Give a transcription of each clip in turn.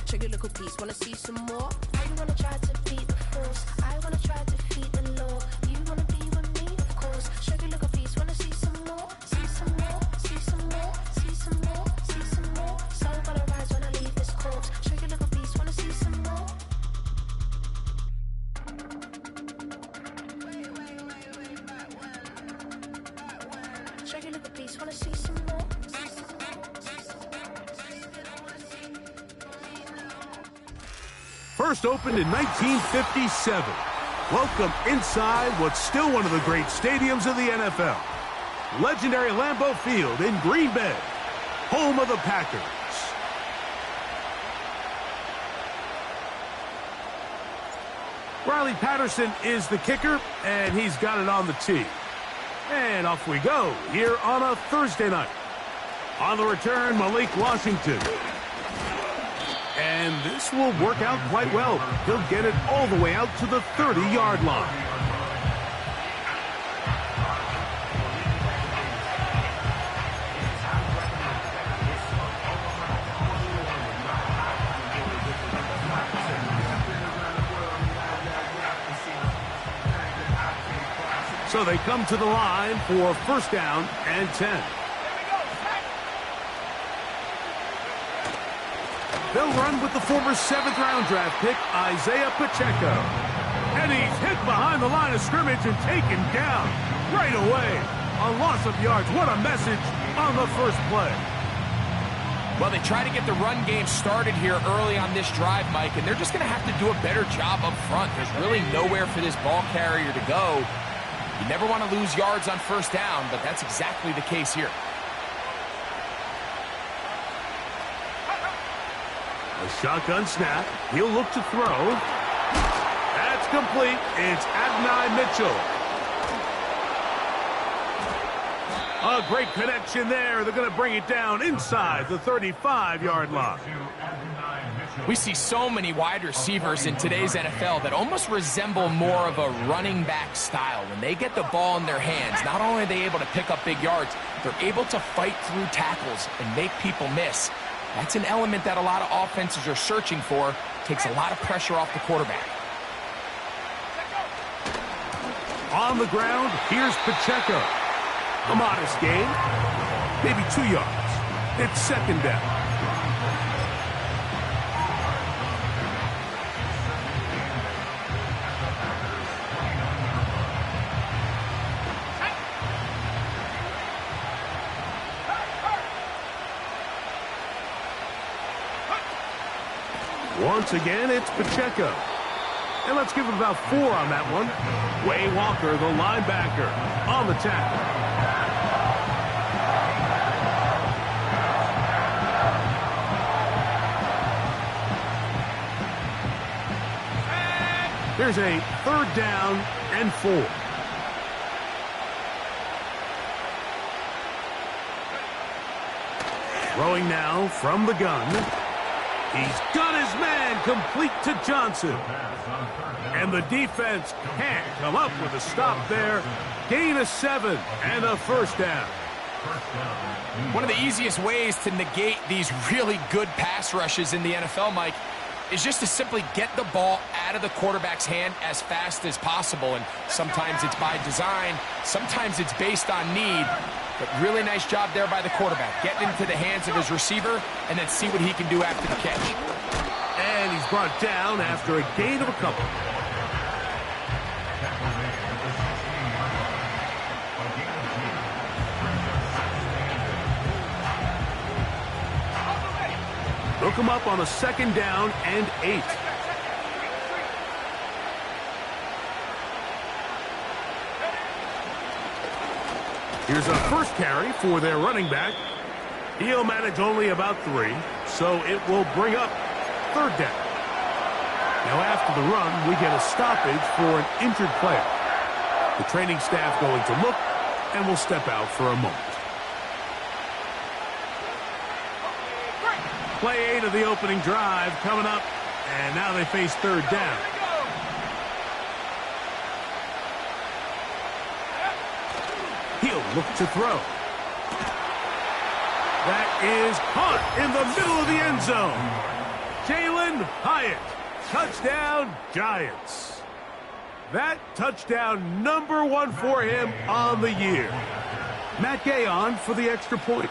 Check your little piece, wanna see some more? You wanna try to beat the force, I wanna try to defeat the law. You wanna be with me, of course. Check your little piece, wanna see some more? See some more, see some more, see some more, see some more. So gonna rise when I leave this corpse. Check your little piece, wanna see some more? Check your little piece, wanna see some more? First opened in 1957. Welcome inside what's still one of the great stadiums of the NFL. Legendary Lambeau Field in Green Bay, home of the Packers. Riley Patterson is the kicker, and he's got it on the tee. And off we go here on a Thursday night. On the return, Malik Washington. And this will work out quite well. He'll get it all the way out to the 30-yard line. So they come to the line for first down and 10. They'll run with the former 7th-round draft pick, Isaiah Pacheco. And he's hit behind the line of scrimmage and taken down right away. A loss of yards. What a message on the first play. Well, they try to get the run game started here early on this drive, Mike, and they're just going to have to do a better job up front. There's really nowhere for this ball carrier to go. You never want to lose yards on first down, but that's exactly the case here. A shotgun snap. He'll look to throw. That's complete. It's Adonai Mitchell. A great connection there. They're going to bring it down inside the 35-yard line. We see so many wide receivers in today's NFL that almost resemble more of a running back style. When they get the ball in their hands, not only are they able to pick up big yards, they're able to fight through tackles and make people miss. That's an element that a lot of offenses are searching for. Takes a lot of pressure off the quarterback. On the ground, here's Pacheco. A modest gain, maybe 2 yards. It's second down. Once again, it's Pacheco. And let's give him about 4 on that one. Way Walker, the linebacker, on the tackle. Here's a 3rd down and 4. Throwing now from the gun. He's got his man complete to Johnson. And the defense can't come up with a stop there. Gain of 7 and a first down. One of the easiest ways to negate these really good pass rushes in the NFL, Mike, is just to simply get the ball out of the quarterback's hand as fast as possible. And sometimes it's by design, sometimes it's based on need. But really nice job there by the quarterback. Getting into the hands of his receiver and then see what he can do after the catch. And he's brought down after a gain of a couple. They'll come up on a 2nd down and 8. Here's a first carry for their running back. He'll manage only about 3, so it will bring up 3rd down. Now after the run, we get a stoppage for an injured player. The training staff going to look, and will step out for a moment. Play 8 of the opening drive coming up, and now they face 3rd down. He'll look to throw. That is caught in the middle of the end zone. Jalen Hyatt. Touchdown, Giants. That touchdown number 1 for him on the year. Matt Gay on for the extra point.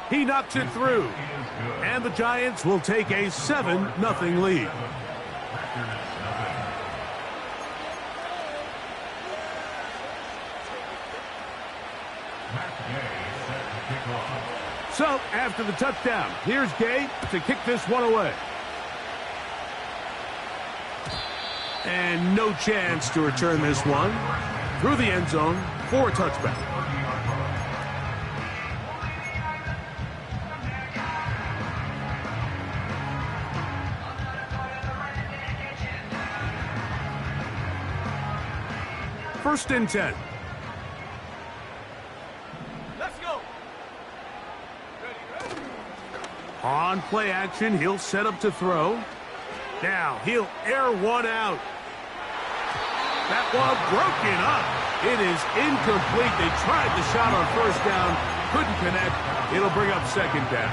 He knocks it through. And the Giants will take a 7-0 lead. So, after the touchdown, here's Gay to kick this one away. And no chance to return this one through the end zone for a touchback. First and 10. Let's go. On play action, he'll set up to throw. Now, he'll air one out. That one broken up. It is incomplete. They tried the shot on first down. Couldn't connect. It'll bring up second down.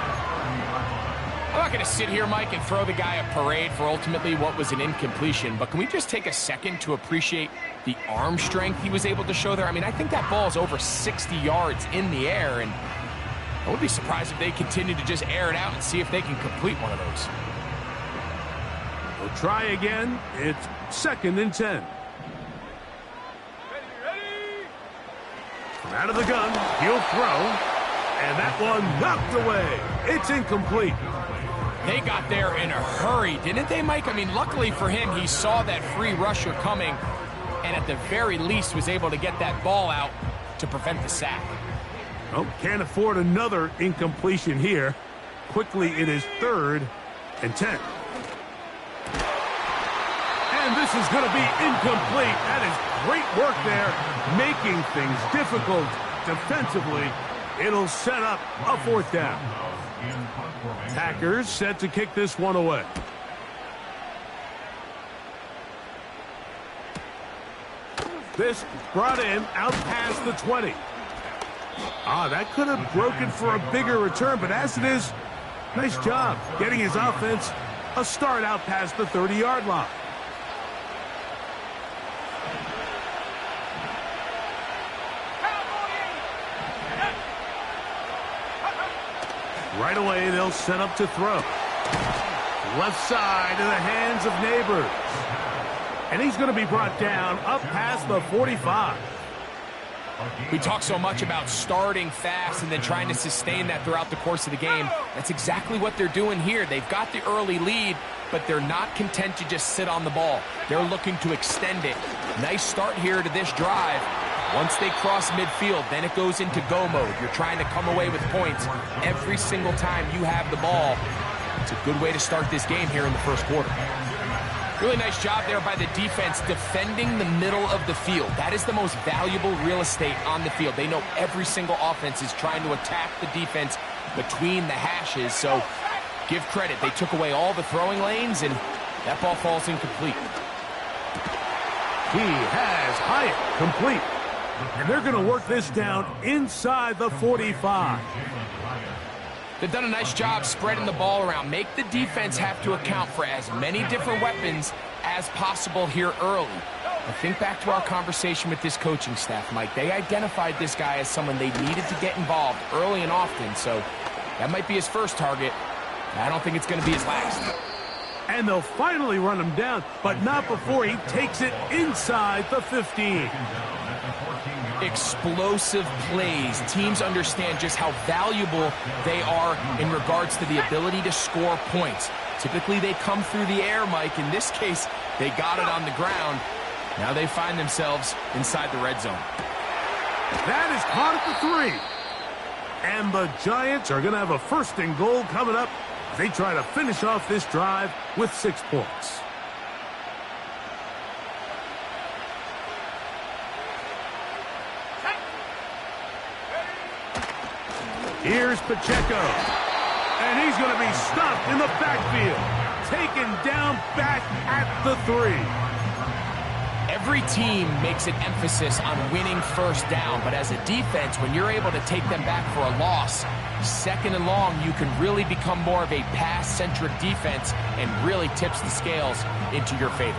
I'm not going to sit here, Mike, and throw the guy a parade for ultimately what was an incompletion, but can we just take a second to appreciate the arm strength he was able to show there? I mean, I think that ball is over 60 yards in the air, and I would be surprised if they continue to just air it out and see if they can complete one of those. We'll try again. It's second and 10. From out of the gun, he'll throw, and that one knocked away. It's incomplete. They got there in a hurry, didn't they, Mike? I mean, luckily for him, he saw that free rusher coming and at the very least was able to get that ball out to prevent the sack. Oh, can't afford another incompletion here. Quickly, it is third and 10. And this is going to be incomplete. That is great work there, making things difficult defensively. It'll set up a fourth down. Packers set to kick this one away. This brought in out past the 20. That could have broken for a bigger return, but as it is, nice job getting his offense a start out past the 30-yard line. Right away, they'll set up to throw. Left side in the hands of Neighbors. And he's going to be brought down up past the 45. We talk so much about starting fast and then trying to sustain that throughout the course of the game. That's exactly what they're doing here. They've got the early lead, but they're not content to just sit on the ball. They're looking to extend it. Nice start here to this drive. Once they cross midfield, then it goes into go mode. You're trying to come away with points every single time you have the ball. It's a good way to start this game here in the first quarter. Really nice job there by the defense defending the middle of the field. That is the most valuable real estate on the field. They know every single offense is trying to attack the defense between the hashes. So give credit. They took away all the throwing lanes, and that ball falls incomplete. He has Hyatt complete. And they're going to work this down inside the 45. They've done a nice job spreading the ball around. Make the defense have to account for as many different weapons as possible here early. I think back to our conversation with this coaching staff, Mike. They identified this guy as someone they needed to get involved early and often, so that might be his first target. I don't think it's going to be his last. And they'll finally run him down, but not before he takes it inside the 15. Explosive plays. Teams understand just how valuable they are in regards to the ability to score points. Typically, they come through the air, Mike. In this case, they got it on the ground. Now they find themselves inside the red zone. That is caught at the 3. And the Giants are going to have a first and goal coming up. They try to finish off this drive with 6 points. Here's Pacheco, and he's going to be stopped in the backfield, taken down back at the 3. Every team makes an emphasis on winning first down, but as a defense, when you're able to take them back for a loss, second and long, you can really become more of a pass-centric defense and really tips the scales into your favor.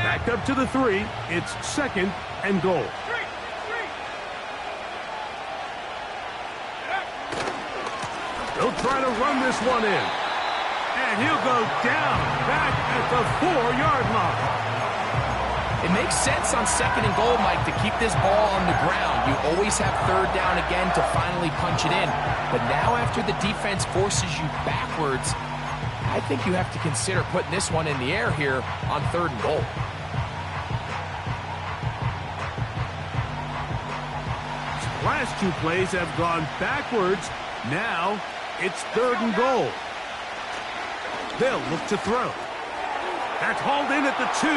Back up to the 3. It's 2nd and goal. They'll try to run this one in. And he'll go down back at the 4-yard line. It makes sense on 2nd and goal, Mike, to keep this ball on the ground. You always have 3rd down again to finally punch it in. But now after the defense forces you backwards, I think you have to consider putting this one in the air here on 3rd and goal. Last 2 plays have gone backwards. Now it's 3rd and goal. They'll look to throw. That's hauled in at the 2.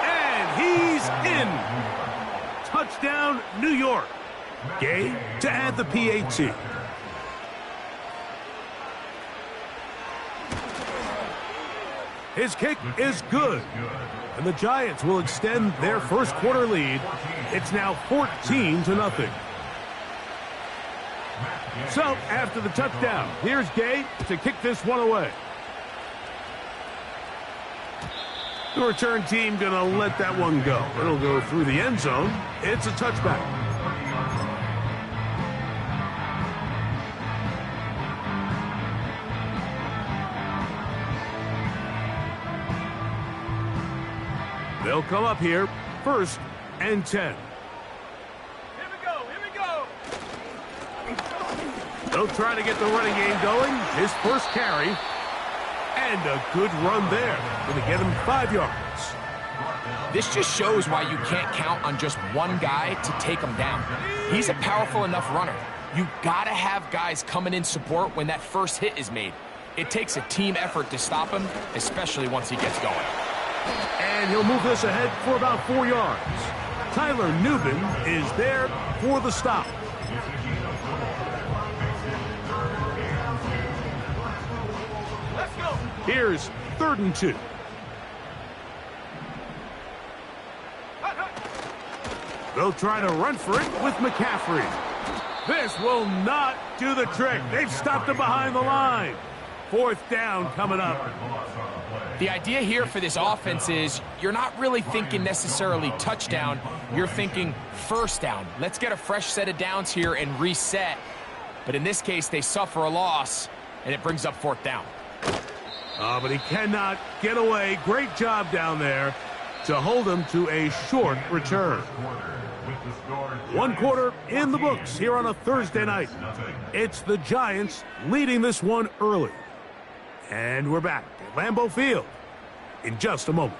And he's in. Touchdown, New York. Gay to add the PAT. His kick is good. And the Giants will extend their first quarter lead. It's now 14-0. So, after the touchdown, here's Gay to kick this one away. The return team going to let that one go. It'll go through the end zone. It's a touchback. They'll come up here, 1st and 10. They'll try to get the running game going. His first carry. And a good run there. Going to get him 5 yards. This just shows why you can't count on just one guy to take him down. He's a powerful enough runner. You got to have guys coming in support when that first hit is made. It takes a team effort to stop him, especially once he gets going. And he'll move this ahead for about 4 yards. Tyler Nubin is there for the stop. Here's 3rd and 2. They'll try to run for it with McCaffrey. This will not do the trick. They've stopped him behind the line. 4th down coming up. The idea here for this offense is you're not really thinking necessarily touchdown. You're thinking first down. Let's get a fresh set of downs here and reset. But in this case, they suffer a loss, and it brings up 4th down. But he cannot get away. Great job down there to hold him to a short return. 1 quarter in the books here on a Thursday night. It's the Giants leading this one early. And we're back at Lambeau Field in just a moment.